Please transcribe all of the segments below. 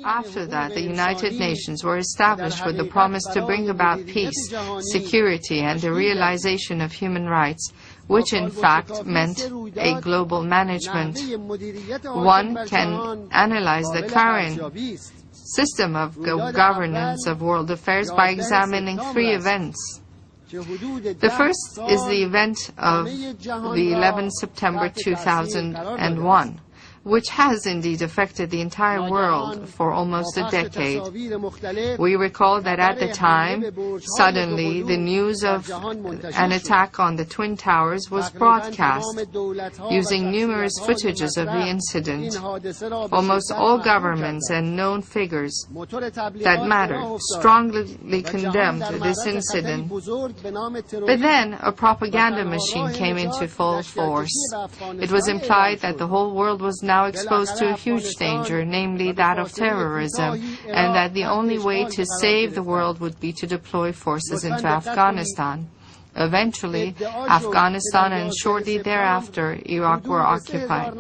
After that, the United Nations were established with the promise to bring about peace, security, and the realization of human rights, which in fact meant a global management. One can analyze the current system of governance of world affairs by examining three events. The first is the event of the 11th September 2001, which has indeed affected the entire world for almost a decade. We recall that at the time, suddenly the news of an attack on the Twin Towers was broadcast, using numerous footages of the incident. Almost all governments and known figures that mattered strongly condemned this incident. But then a propaganda machine came into full force. It was implied that the whole world was now exposed to a huge danger, namely that of terrorism, and that the only way to save the world would be to deploy forces into Afghanistan. Eventually, Afghanistan and shortly thereafter, Iraq were occupied.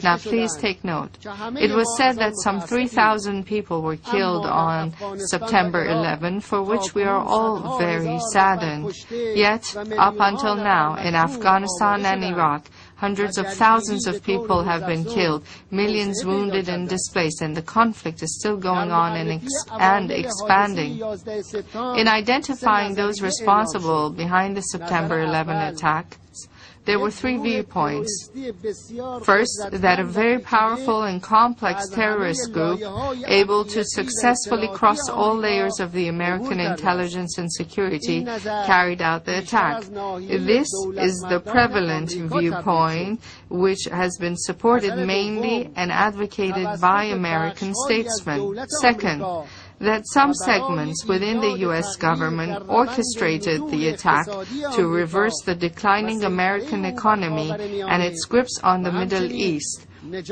Now please take note. It was said that some 3,000 people were killed on September 11, for which we are all very saddened. Yet, up until now, in Afghanistan and Iraq, hundreds of thousands of people have been killed, millions wounded and displaced, and the conflict is still going on and expanding. In identifying those responsible behind the September 11 attacks, there were three viewpoints. First, that a very powerful and complex terrorist group, able to successfully cross all layers of the American intelligence and security, carried out the attack. This is the prevalent viewpoint, which has been supported mainly and advocated by American statesmen. Second, that some segments within the U.S. government orchestrated the attack to reverse the declining American economy and its grips on the Middle East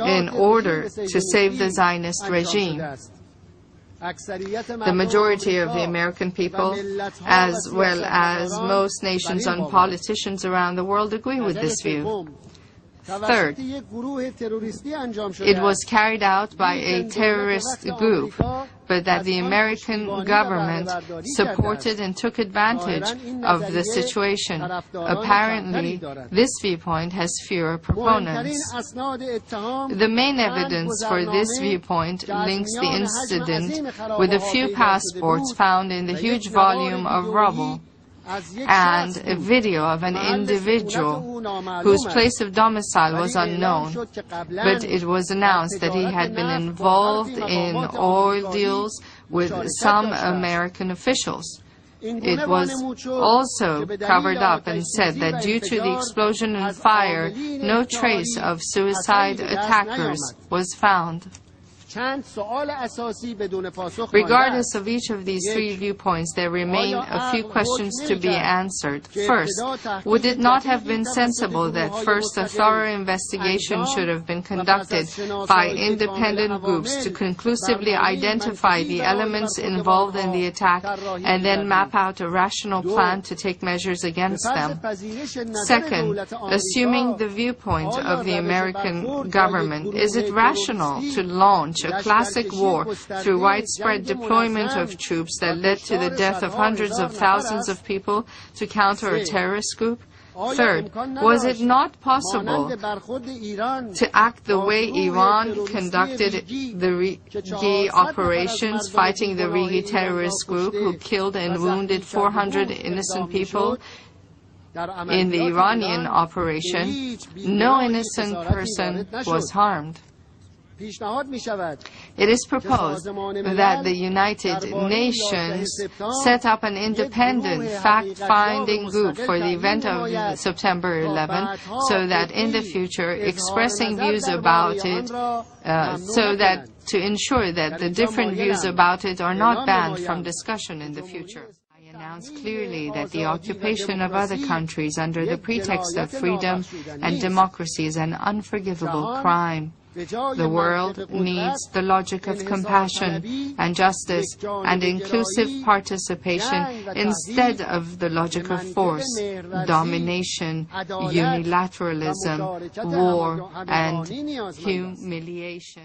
in order to save the Zionist regime. The majority of the American people, as well as most nations and politicians around the world, agree with this view. Third, it was carried out by a terrorist group, but that the American government supported and took advantage of the situation. Apparently, this viewpoint has fewer proponents. The main evidence for this viewpoint links the incident with a few passports found in the huge volume of rubble, and a video of an individual whose place of domicile was unknown, but it was announced that he had been involved in oil deals with some American officials. It was also covered up and said that due to the explosion and fire, no trace of suicide attackers was found. Regardless of each of these three viewpoints, there remain a few questions to be answered. First, would it not have been sensible that first a thorough investigation should have been conducted by independent groups to conclusively identify the elements involved in the attack and then map out a rational plan to take measures against them? Second, assuming the viewpoint of the American government, is it rational to launch a classic war through widespread deployment of troops that led to the death of hundreds of thousands of people to counter a terrorist group? Third, was it not possible to act the way Iran conducted the Rigi operations, fighting the Rigi terrorist group who killed and wounded 400 innocent people? In the Iranian operation, no innocent person was harmed. It is proposed that the United Nations set up an independent fact-finding group for the event of September 11, so that in the future, expressing views about it, to ensure that the different views about it are not banned from discussion in the future. I announce clearly that the occupation of other countries under the pretext of freedom and democracy is an unforgivable crime. The world needs the logic of compassion and justice and inclusive participation instead of the logic of force, domination, unilateralism, war, and humiliation.